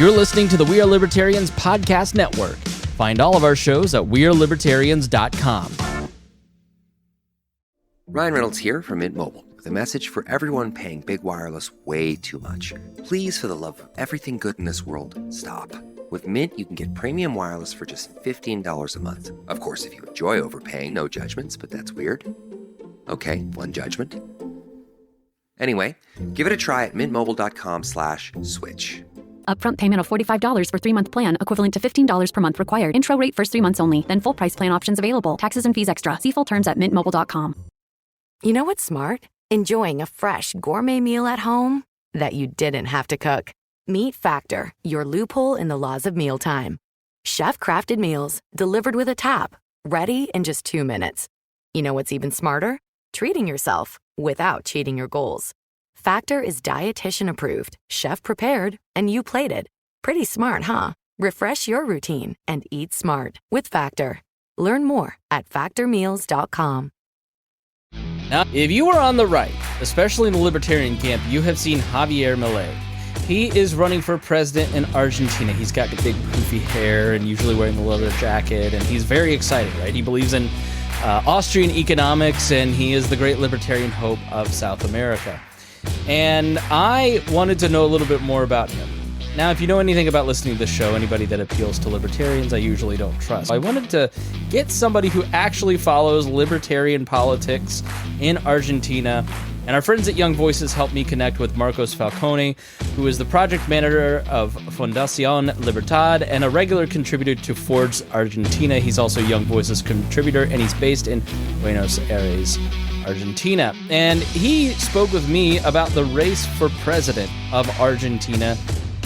You're listening to the We Are Libertarians podcast network. Find all of our shows at wearelibertarians.com. Ryan Reynolds here from Mint Mobile with a message for everyone paying big wireless way too much. Please, for the love of everything good in this world, stop. With Mint, you can get premium wireless for just $15 a month. Of course, if you enjoy overpaying, no judgments, but that's weird. Okay, one judgment. Anyway, give it a try at mintmobile.com/switch. Upfront payment of $45 for 3-month plan, equivalent to $15 per month required. Intro rate first 3 months only, then full price plan options available. Taxes and fees extra. See full terms at mintmobile.com. You know what's smart? Enjoying a fresh gourmet meal at home that you didn't have to cook. Meet Factor, your loophole in the laws of mealtime. Chef-crafted meals delivered with a tap, ready in just 2 minutes. You know what's even smarter? Treating yourself without cheating your goals. Factor is dietitian approved, chef prepared, and you plated. Pretty smart, huh? Refresh your routine and eat smart with Factor. Learn more at factormeals.com. Now, if you are on the right, especially in the libertarian camp, you have seen Javier Milei. He is running for president in Argentina. He's got the big poofy hair and usually wearing a leather jacket, and he's very excited, right? He believes in Austrian economics, and he is the great libertarian hope of South America. And I wanted to know a little bit more about him. Now, if you know anything about listening to this show, anybody that appeals to libertarians, I usually don't trust. I wanted to get somebody who actually follows libertarian politics in Argentina. And our friends at Young Voices helped me connect with Marcos Falcone, who is the project manager of Fundación Libertad and a regular contributor to Forbes Argentina. He's also Young Voices contributor, and he's based in Buenos Aires, Argentina. And he spoke with me about the race for president of Argentina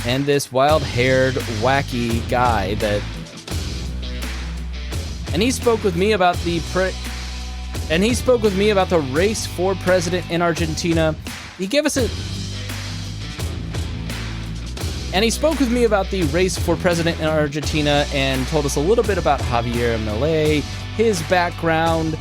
and this wild-haired, wacky guy that... And he spoke with me about the race for president in Argentina. He spoke with me about the race for president in Argentina and told us a little bit about Javier Milei, his background,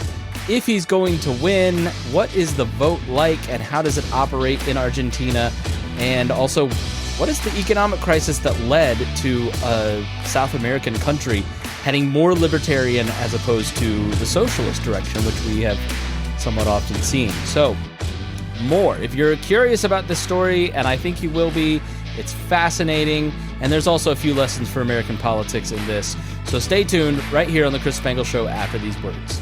if he's going to win, what is the vote like, and how does it operate in Argentina, and also what is the economic crisis that led to a South American country heading more libertarian as opposed to the socialist direction, which we have somewhat often seen. So, more. If you're curious about this story, and I think you will be, it's fascinating, and there's also a few lessons for American politics in this. So stay tuned right here on The Chris Spangle Show after these words.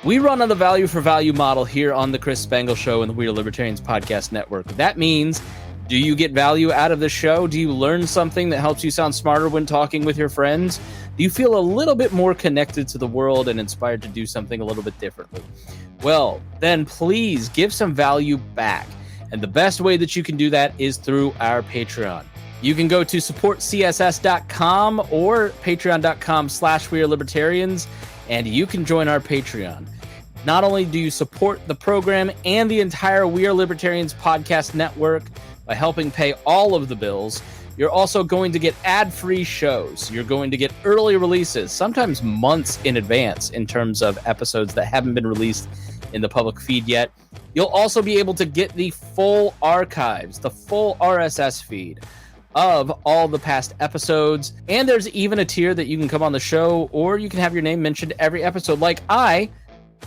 We run on the value for value model here on The Chris Spangle Show and the We Are Libertarians podcast network. That means, do you get value out of the show? Do you learn something that helps you sound smarter when talking with your friends? Do you feel a little bit more connected to the world and inspired to do something a little bit differently? Well, then please give some value back. And the best way that you can do that is through our Patreon. You can go to supportcss.com or patreon.com/wearelibertarians, and you can join our Patreon. Not only do you support the program and the entire We Are Libertarians podcast network by helping pay all of the bills, you're also going to get ad-free shows. You're going to get early releases, sometimes months in advance in terms of episodes that haven't been released in the public feed yet. You'll also be able to get the full archives, the full RSS feed of all the past episodes. And there's even a tier that you can come on the show, or you can have your name mentioned every episode, like I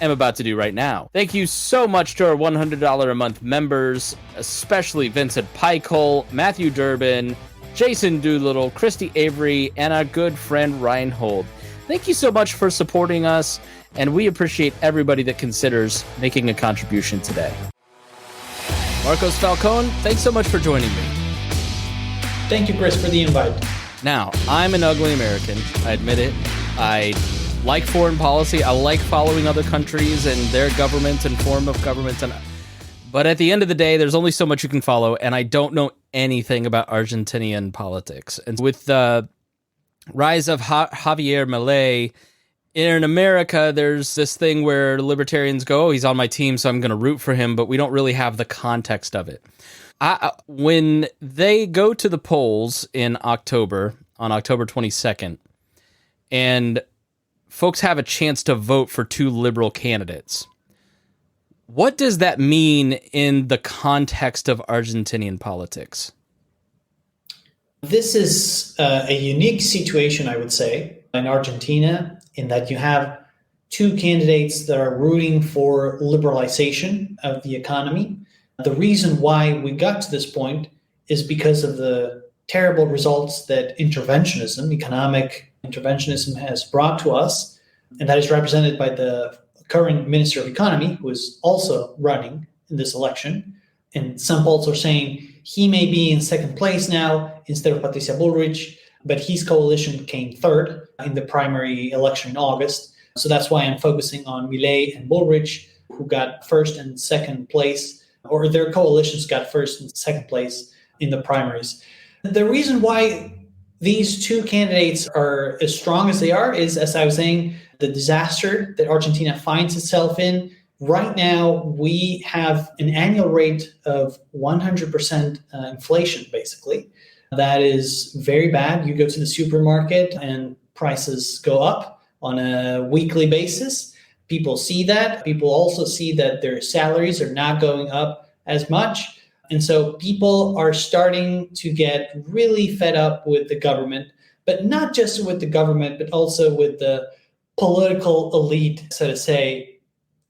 am about to do right now. Thank you so much to our $100 a month members, especially Vincent Peichel, Matthew Durbin, Jason Doolittle, Christy Avery, and our good friend Reinhold. Thank you so much for supporting us, and we appreciate everybody that considers making a contribution today. Marcos Falcone, thanks so much for joining me. Thank you, Chris, for the invite. Now, I'm an ugly American. I admit it. I like foreign policy. I like following other countries and their governments and form of governments. But at the end of the day, there's only so much you can follow, and I don't know anything about Argentinian politics. And with the rise of Javier Milei in America, there's this thing where libertarians go, oh, he's on my team, so I'm going to root for him, but we don't really have the context of it. When they go to the polls in October, on October 22nd, and folks have a chance to vote for two liberal candidates, what does that mean in the context of Argentinian politics? This is a unique situation, I would say, in Argentina, in that you have two candidates that are rooting for liberalization of the economy. The reason why we got to this point is because of the terrible results that economic interventionism has brought to us, and that is represented by the current Minister of Economy, who is also running in this election. And some polls are saying he may be in second place now instead of Patricia Bullrich, but his coalition came third in the primary election in August. So that's why I'm focusing on Milei and Bullrich, who got first and second place, or their coalitions got first and second place in the primaries. The reason why these two candidates are as strong as they are is, as I was saying, the disaster that Argentina finds itself in. Right now, we have an annual rate of 100% inflation, basically. That is very bad. You go to the supermarket and prices go up on a weekly basis. People see that. People also see that their salaries are not going up as much. And so people are starting to get really fed up with the government, but not just with the government, but also with the political elite, so to say.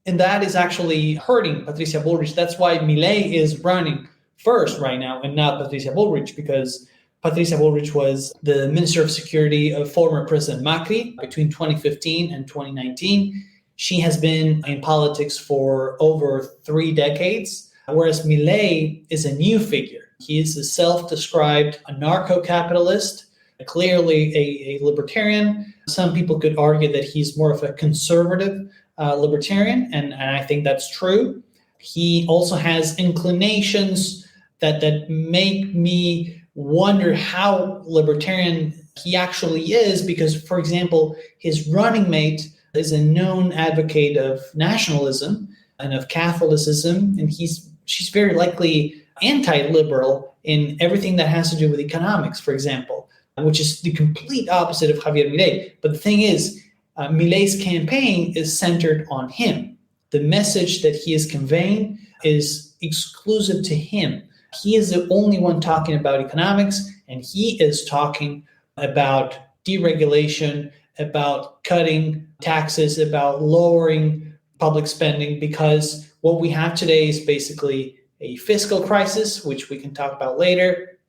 And that is actually hurting Patricia Bullrich. That's why Milei is running first right now and not Patricia Bullrich, because Patricia Bullrich was the Minister of Security of former President Macri between 2015 and 2019. She has been in politics for over 3 decades, whereas Milei is a new figure. He is a self-described anarcho-capitalist, clearly a libertarian. Some people could argue that he's more of a conservative libertarian, and I think that's true. He also has inclinations that make me wonder how libertarian he actually is, because, for example, his running mate is a known advocate of nationalism and of Catholicism, and she's very likely anti-liberal in everything that has to do with economics, for example, which is the complete opposite of Javier Milei. But the thing is, Milei's campaign is centered on him. The message that he is conveying is exclusive to him. He is the only one talking about economics, and he is talking about deregulation, about cutting taxes, about lowering public spending, because what we have today is basically a fiscal crisis, which we can talk about later.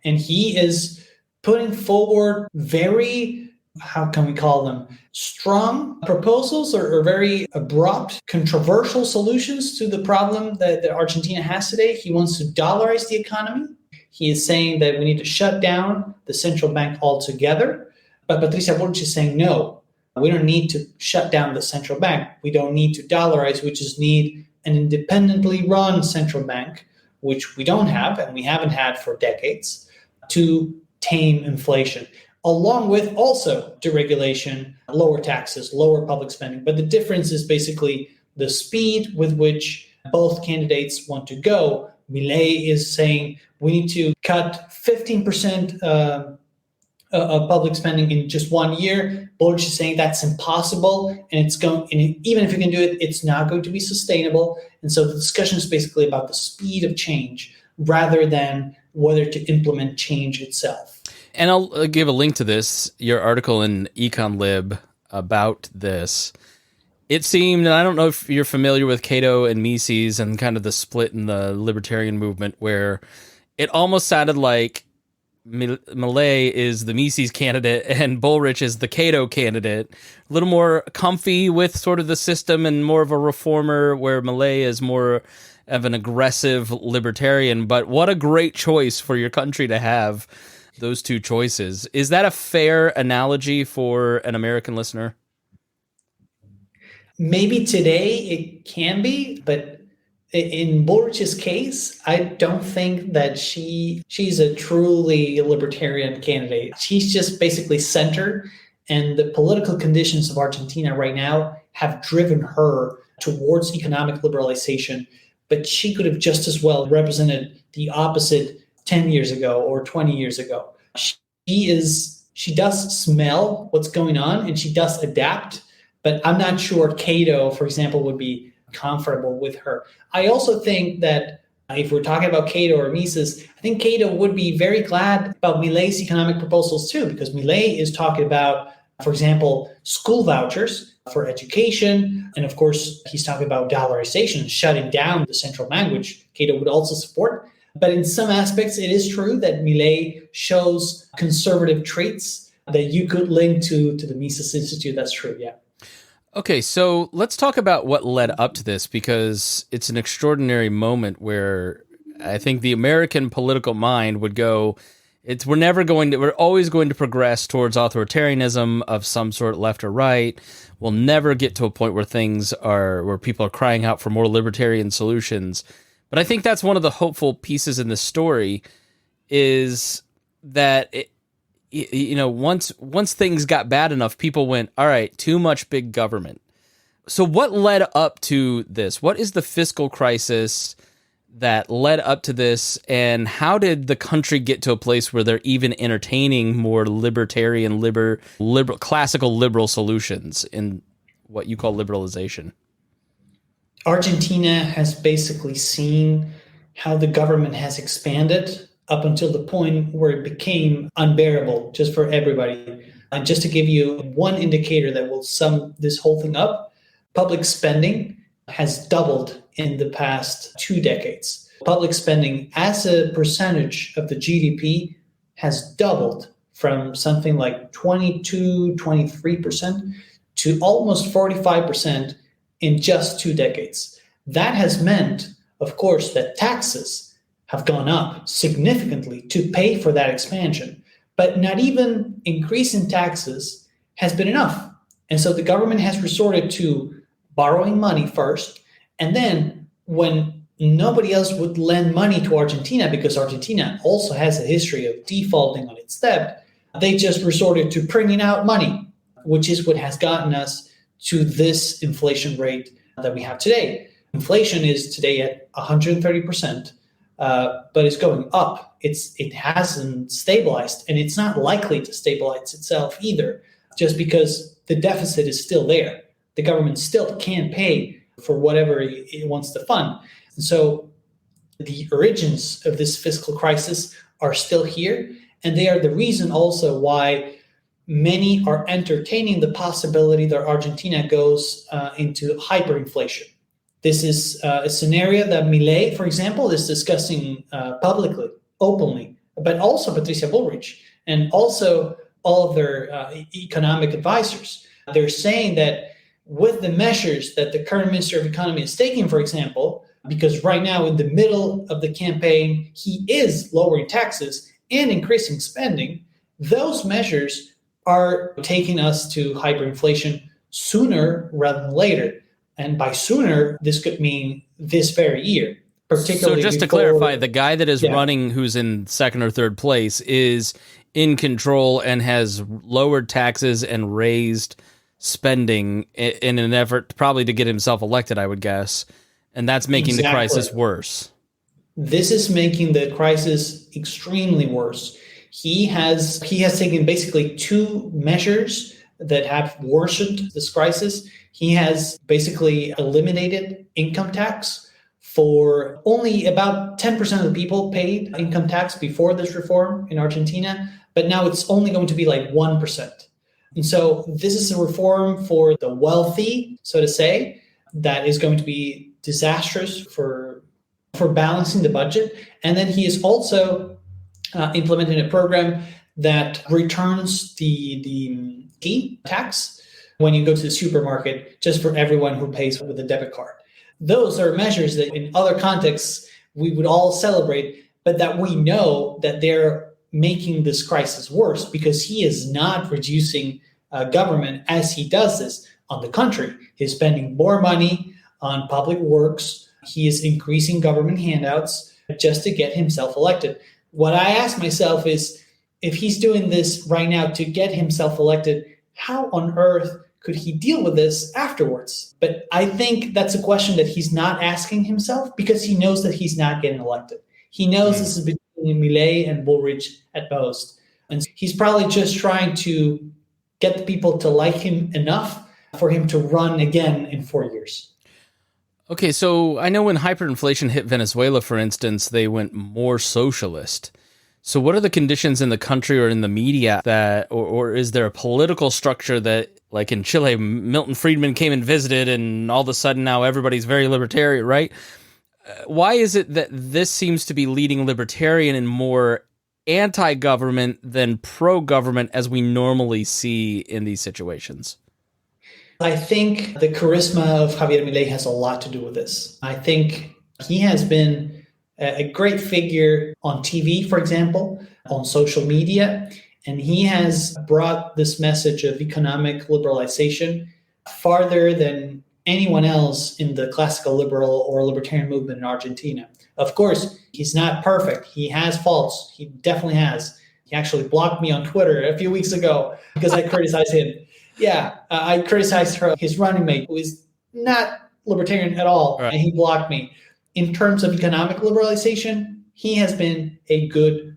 And he is putting forward very, how can we call them, strong proposals or very abrupt, controversial solutions to the problem that Argentina has today. He wants to dollarize the economy. He is saying that we need to shut down the central bank altogether. But Patricia Bullrich is saying, no, we don't need to shut down the central bank. We don't need to dollarize. We just need an independently run central bank, which we don't have and we haven't had for decades, to tame inflation, along with also deregulation, lower taxes, lower public spending. But the difference is basically the speed with which both candidates want to go. Milei is saying we need to cut 15% of public spending in just 1 year. Bullrich is saying that's impossible, and even if you can do it, it's not going to be sustainable. And so the discussion is basically about the speed of change rather than whether to implement change itself. And I'll give a link to this, your article in EconLib about this. It seemed, and I don't know if you're familiar with Cato and Mises and kind of the split in the libertarian movement, where it almost sounded like Milei is the Mises candidate and Bullrich is the Cato candidate. A little more comfy with sort of the system and more of a reformer, where Milei is more of an aggressive libertarian. But what a great choice for your country to have those two choices. Is that a fair analogy for an American listener? Maybe today it can be, but in Bullrich's case, I don't think that she's a truly libertarian candidate. She's just basically center, and the political conditions of Argentina right now have driven her towards economic liberalization, but she could have just as well represented the opposite 10 years ago or 20 years ago. She does smell what's going on and she does adapt, but I'm not sure Cato, for example, would be comfortable with her. I also think that If we're talking about Cato or Mises, I think Cato would be very glad about Milei's economic proposals too, because Milei is talking about, for example, school vouchers for education. And of course, he's talking about dollarization, shutting down the central bank, which Cato would also support. But in some aspects, it is true that Milei shows conservative traits that you could link to the Mises Institute. That's true, yeah. Okay, so let's talk about what led up to this, because it's an extraordinary moment where I think the American political mind would go, we're always going to progress towards authoritarianism of some sort, left or right. We'll never get to a point where where people are crying out for more libertarian solutions. But I think that's one of the hopeful pieces in this story, is that once things got bad enough, people went, all right, too much big government. So what led up to this? What is the fiscal crisis that led up to this, and how did the country get to a place where they're even entertaining more libertarian, classical liberal solutions in what you call liberalization? Argentina has basically seen how the government has expanded up until the point where it became unbearable just for everybody. And just to give you one indicator that will sum this whole thing up, public spending has doubled in the past 2 decades. Public spending as a percentage of the GDP has doubled from something like 22, 23% to almost 45% in just 2 decades. That has meant, of course, that taxes have gone up significantly to pay for that expansion. But not even increasing taxes has been enough. And so the government has resorted to borrowing money first. And then when nobody else would lend money to Argentina, because Argentina also has a history of defaulting on its debt, they just resorted to printing out money, which is what has gotten us to this inflation rate that we have today. Inflation is today at 130%, but it's going up. It hasn't stabilized, and it's not likely to stabilize itself either, just because the deficit is still there. The government still can't pay for whatever it wants to fund. And so the origins of this fiscal crisis are still here, and they are the reason also why many are entertaining the possibility that Argentina goes into hyperinflation. This is a scenario that Milei, for example, is discussing publicly, openly, but also Patricia Bullrich and also all of their economic advisors. They're saying that with the measures that the current Minister of Economy is taking, for example, because right now in the middle of the campaign, he is lowering taxes and increasing spending, those measures are taking us to hyperinflation sooner rather than later. And by sooner, this could mean this very year. Particularly so just to clarify, the guy that is running, who's in second or third place, is in control and has lowered taxes and raised spending in an effort probably to get himself elected, I would guess. And that's making the crisis worse. This is making the crisis extremely worse. He has taken basically 2 measures that have worsened this crisis. He has basically eliminated income tax for only about 10% of the people paid income tax before this reform in Argentina, but now it's only going to be like 1%. And so this is a reform for the wealthy, so to say, that is going to be disastrous for balancing the budget. And then he is also implementing a program that returns the tax when you go to the supermarket, just for everyone who pays with a debit card. Those are measures that in other contexts we would all celebrate, but that we know that they're making this crisis worse because he is not reducing government as he does this. On the contrary, he's spending more money on public works. He is increasing government handouts just to get himself elected. What I ask myself is, if he's doing this right now to get himself elected, how on earth could he deal with this afterwards? But I think that's a question that he's not asking himself because he knows that he's not getting elected. He knows this is between Milei and Bullrich at most. And he's probably just trying to get the people to like him enough for him to run again in 4 years. Okay, so I know when hyperinflation hit Venezuela, for instance, they went more socialist. So what are the conditions in the country or in the media that, or is there a political structure that, like in Chile, Milton Friedman came and visited and all of a sudden now everybody's very libertarian, right? Why is it that this seems to be leading libertarian and more anti-government than pro-government as we normally see in these situations? I think the charisma of Javier Milei has a lot to do with this. I think he has been a great figure on TV, for example, on social media, and he has brought this message of economic liberalization farther than anyone else in the classical liberal or libertarian movement in Argentina. Of course, he's not perfect. He has faults. He definitely has. He actually blocked me on Twitter a few weeks ago because I criticized him. Yeah, I criticized his running mate, who is not libertarian at all, right. And he blocked me. In terms of economic liberalization, he has been a good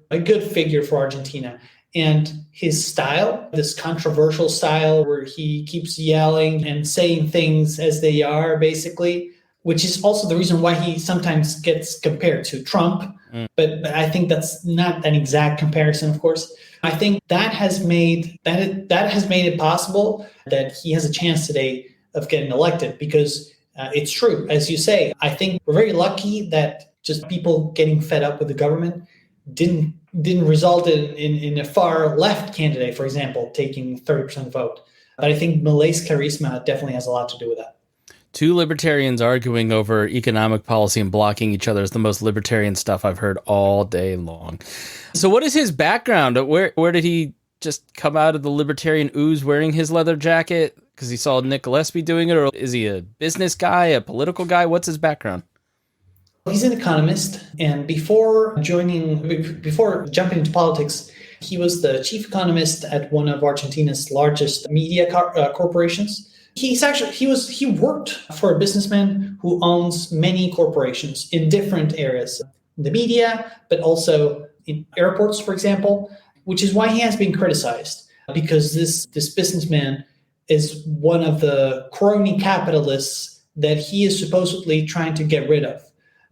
figure for Argentina. And his style, this controversial style where he keeps yelling and saying things as they are, basically, which is also the reason why he sometimes gets compared to Trump. But I think that's not an exact comparison, of course. I think that has made it possible that he has a chance today of getting elected, because it's true, as you say. I think we're very lucky that just people getting fed up with the government didn't result in a far left candidate, for example, taking 30% of the vote. But I think Milei's charisma definitely has a lot to do with that. Two libertarians arguing over economic policy and blocking each other is the most libertarian stuff I've heard all day long. So what is his background? Where did he just come out of the libertarian ooze wearing his leather jacket because he saw Nick Gillespie doing it? Or is he a business guy, a political guy? What's his background? He's an economist, and before jumping into politics, he was the chief economist at one of Argentina's largest media corporations. He worked for a businessman who owns many corporations in different areas, the media, but also in airports, for example, which is why he has been criticized, because this businessman is one of the crony capitalists that he is supposedly trying to get rid of.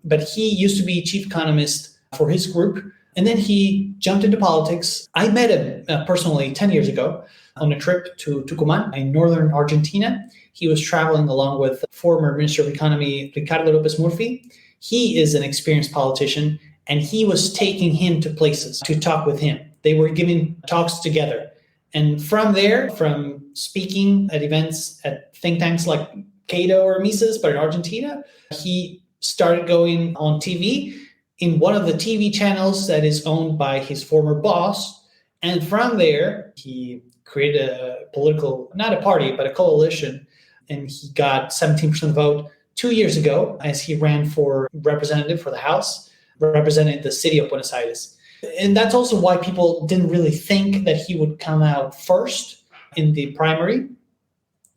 But he used to be chief economist for his group, and then he jumped into politics. I met him personally 10 years ago on a trip to Tucumán in northern Argentina. He was traveling along with former Minister of Economy Ricardo López Murphy. He is an experienced politician, and he was taking him to places to talk with him. They were giving talks together. And from there, from speaking at events at think tanks like Cato or Mises, but in Argentina, he started going on TV in one of the TV channels that is owned by his former boss. And from there, he created a political, not a party, but a coalition. And he got 17% of the vote 2 years ago as he ran for representative for the House, representing the city of Buenos Aires. And that's also why people didn't really think that he would come out first in the primary.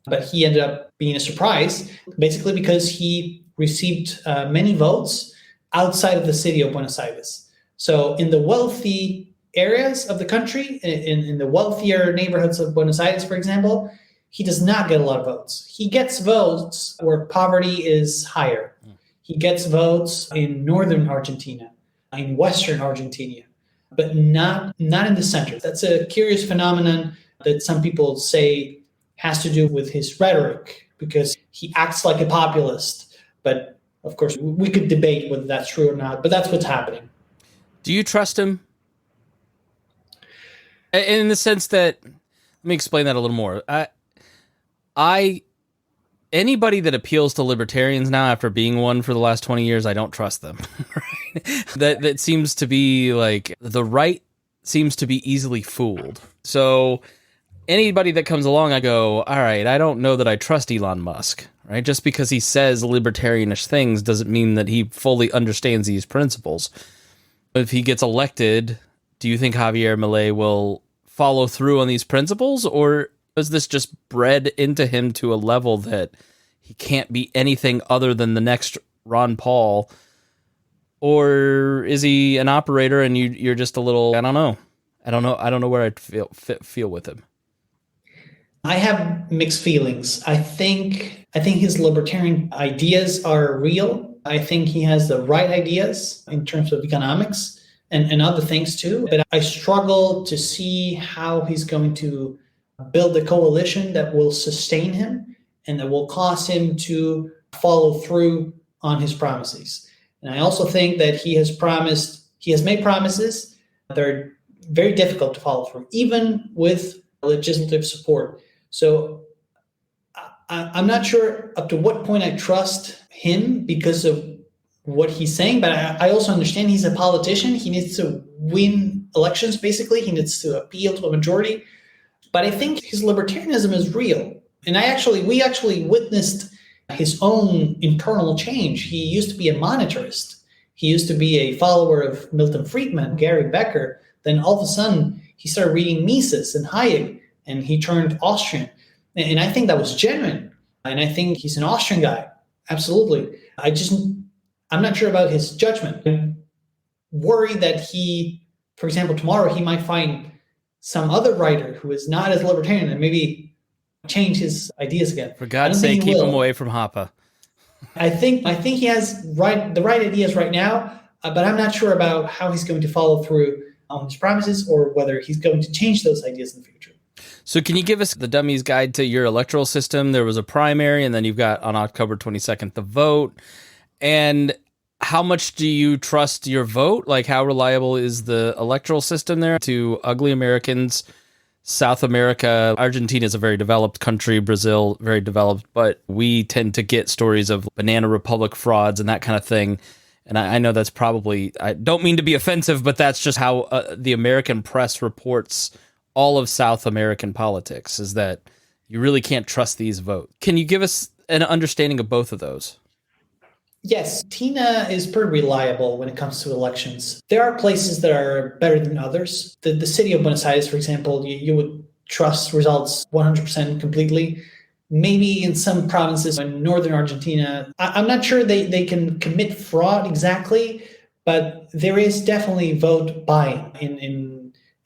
But he ended up being a surprise, basically because he received many votes outside of the city of Buenos Aires. So in the wealthy areas of the country, in the wealthier neighborhoods of Buenos Aires, for example, he does not get a lot of votes. He gets votes where poverty is higher. He gets votes in northern Argentina, in western Argentina, but not in the center. That's a curious phenomenon that some people say has to do with his rhetoric, because he acts like a populist. But of course, we could debate whether that's true or not, but that's what's happening. Do you trust him? In the sense that, let me explain that a little more. Anybody that appeals to libertarians now after being one for the last 20 years, I don't trust them. Right? That seems to be like, the right seems to be easily fooled. So anybody that comes along, I go, all right, I don't know that I trust Elon Musk, right? Just because he says libertarianish things doesn't mean that he fully understands these principles. If he gets elected, do you think Javier Milei will follow through on these principles, or is this just bred into him to a level that he can't be anything other than the next Ron Paul? Or is he an operator and you're just a little, I don't know where I'd feel with him. I have mixed feelings. I think his libertarian ideas are real. I think he has the right ideas in terms of economics and other things too. But I struggle to see how he's going to build a coalition that will sustain him and that will cause him to follow through on his promises. And I also think that he has made promises that are very difficult to follow through, even with legislative support. So I'm not sure up to what point I trust him because of what he's saying, but I also understand he's a politician. He needs to win elections, basically. He needs to appeal to a majority. But I think his libertarianism is real. And we actually witnessed his own internal change. He used to be a monetarist. He used to be a follower of Milton Friedman, Gary Becker. Then all of a sudden, he started reading Mises and Hayek, and he turned Austrian. And I think that was genuine. And I think he's an Austrian guy. Absolutely. I'm not sure about his judgment. I'm worried that for example, tomorrow he might find some other writer who is not as libertarian and maybe change his ideas again. For God's sake, keep him away from Hoppe. I think he has the right ideas right now, but I'm not sure about how he's going to follow through on his promises or whether he's going to change those ideas in the future. So can you give us the dummy's guide to your electoral system? There was a primary, and then you've got on October 22nd the vote. And how much do you trust your vote? Like, how reliable is the electoral system there to ugly Americans? South America, Argentina is a very developed country, Brazil, very developed, but we tend to get stories of banana republic frauds and that kind of thing. And I know that's probably, I don't mean to be offensive, but that's just how the American press reports all of South American politics, is that you really can't trust these votes. Can you give us an understanding of both of those? Yes, Tina is pretty reliable when it comes to elections. There are places that are better than others. The city of Buenos Aires, for example, you would trust results 100% completely. Maybe in some provinces in northern Argentina, I'm not sure they can commit fraud exactly, but there is definitely vote buying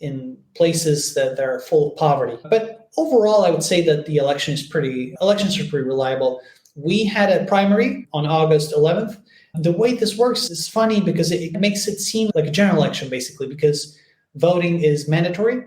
in places that are full of poverty. But overall, I would say that the elections are pretty reliable. We had a primary on August 11th. The way this works is funny because it makes it seem like a general election, basically, because voting is mandatory.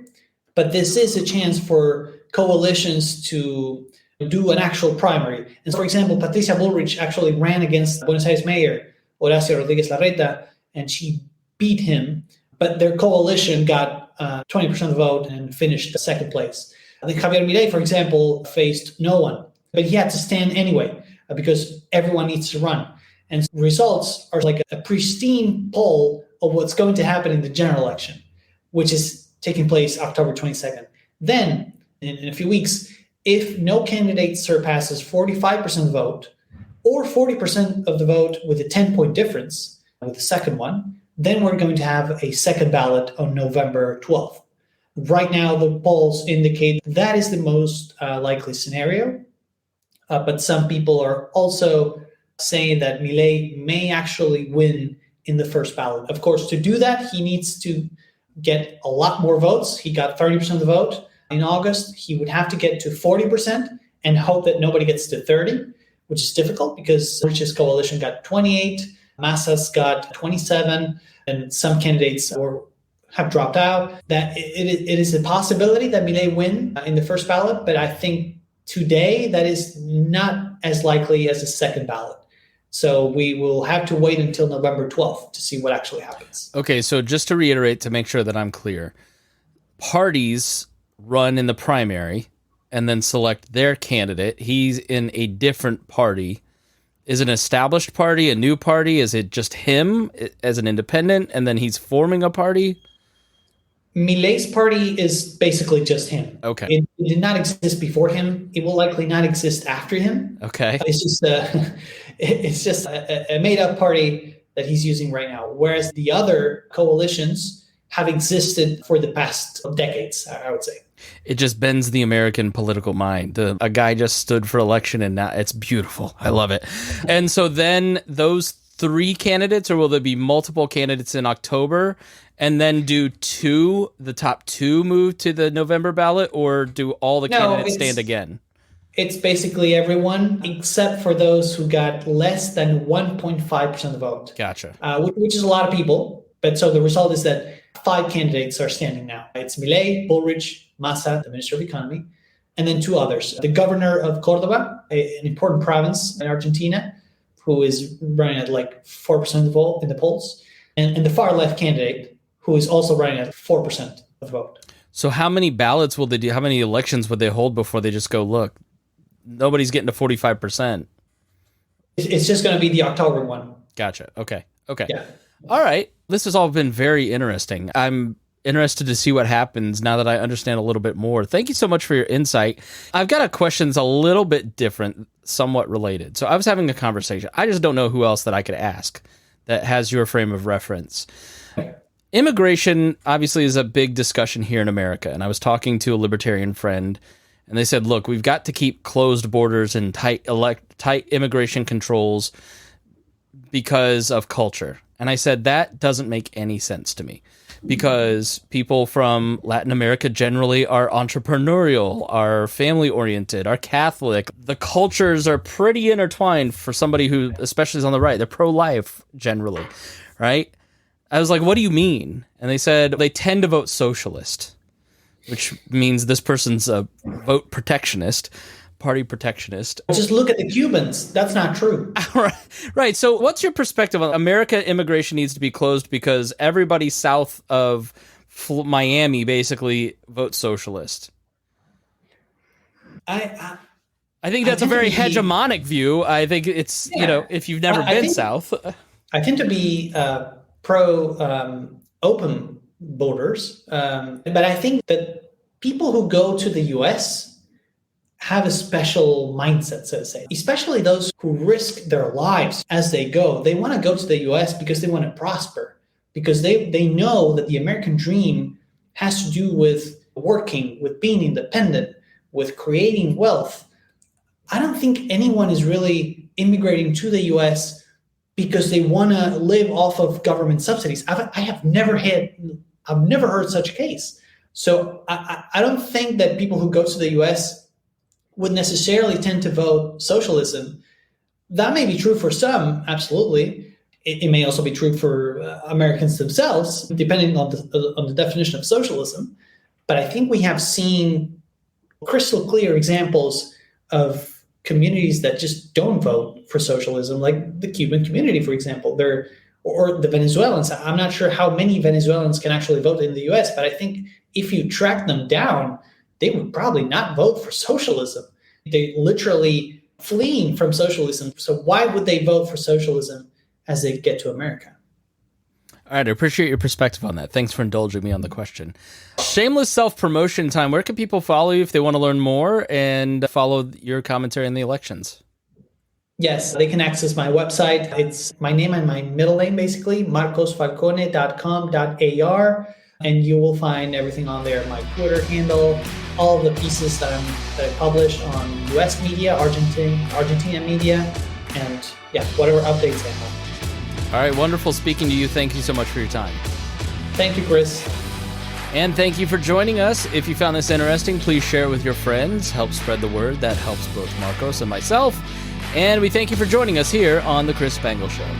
But this is a chance for coalitions to do an actual primary. And so, for example, Patricia Bullrich actually ran against Buenos Aires mayor, Horacio Rodríguez Larreta, and she beat him. But their coalition got 20% of the vote and finished second place. I think Javier Milei, for example, faced no one. But he had to stand anyway because everyone needs to run. And results are like a pristine poll of what's going to happen in the general election, which is taking place October 22nd. Then, in a few weeks, if no candidate surpasses 45% of the vote or 40% of the vote with a 10-point difference with the second one, then we're going to have a second ballot on November 12th. Right now, the polls indicate that is the most likely scenario. But some people are also saying that Milei may actually win in the first ballot. Of course, to do that, he needs to get a lot more votes. He got 30% of the vote in August. He would have to get to 40% and hope that nobody gets to 30, which is difficult because Rich's coalition got 28, Massa's got 27, and some candidates have dropped out. That it is a possibility that Milei win in the first ballot, but I think today, that is not as likely as a second ballot. So we will have to wait until November 12th to see what actually happens. Okay, so just to reiterate, to make sure that I'm clear, parties run in the primary and then select their candidate. He's in a different party. Is it an established party, a new party? Is it just him as an independent, and then he's forming a party? Milei's party is basically just him. Okay. It did not exist before him. It will likely not exist after him. Okay. It's just a made-up party that he's using right now, whereas the other coalitions have existed for the past decades, I would say. It just bends the American political mind. A guy just stood for election, and now it's beautiful. I love it. And so then those three candidates, or will there be multiple candidates in October? And then do the top two move to the November ballot, or do all the candidates stand again? It's basically everyone except for those who got less than 1.5% of the vote. Gotcha. Which is a lot of people. But so the result is that 5 candidates are standing now. It's Milei, Bullrich, Massa, the Minister of Economy, and then 2 others. The governor of Cordoba, an important province in Argentina, who is running at like 4% of the vote in the polls, and the far left candidate, who is also running at 4% of the vote. So how many ballots will they do? How many elections would they hold before they just go, look, nobody's getting to 45%? It's just going to be the October one. Gotcha. Okay. Yeah. All right. This has all been very interesting. I'm interested to see what happens now that I understand a little bit more. Thank you so much for your insight. I've got a question that's a little bit different, somewhat related. So I was having a conversation. I just don't know who else that I could ask that has your frame of reference. Immigration obviously is a big discussion here in America. And I was talking to a libertarian friend, and they said, look, we've got to keep closed borders and tight immigration controls because of culture. And I said, that doesn't make any sense to me, because people from Latin America generally are entrepreneurial, are family-oriented, are Catholic. The cultures are pretty intertwined for somebody who, especially is on the right, they're pro-life generally, right? I was like, what do you mean? And they said they tend to vote socialist, which means this person's a vote protectionist, party protectionist. Just look at the Cubans. That's not true. Right. So what's your perspective on America? Immigration needs to be closed because everybody south of Miami basically votes socialist. I think that's a very hegemonic view. I think it's, if you've never been south. I tend to be pro open borders. But I think that people who go to the U.S. have a special mindset, so to say, especially those who risk their lives as they go. They want to go to the US because they want to prosper, because they know that the American dream has to do with working, with being independent, with creating wealth. I don't think anyone is really immigrating to the US because they want to live off of government subsidies. I've never heard such a case. So I don't think that people who go to the US would necessarily tend to vote socialism. That may be true for some, absolutely. It may also be true for Americans themselves, depending on the definition of socialism. But I think we have seen crystal clear examples of communities that just don't vote for socialism, like the Cuban community, for example, or the Venezuelans. I'm not sure how many Venezuelans can actually vote in the US, but I think if you track them down, they would probably not vote for socialism. They're literally fleeing from socialism. So why would they vote for socialism as they get to America? All right, I appreciate your perspective on that. Thanks for indulging me on the question. Shameless self-promotion time. Where can people follow you if they want to learn more and follow your commentary on the elections? Yes, they can access my website. It's my name and my middle name, basically, marcosfalcone.com.ar. And you will find everything on there, my Twitter handle, all of the pieces that I publish on US media, Argentina media, and whatever updates I have. All right, wonderful speaking to you. Thank you so much for your time. Thank you, Chris. And thank you for joining us. If you found this interesting, please share it with your friends. Help spread the word. That helps both Marcos and myself. And we thank you for joining us here on The Chris Spangle Show.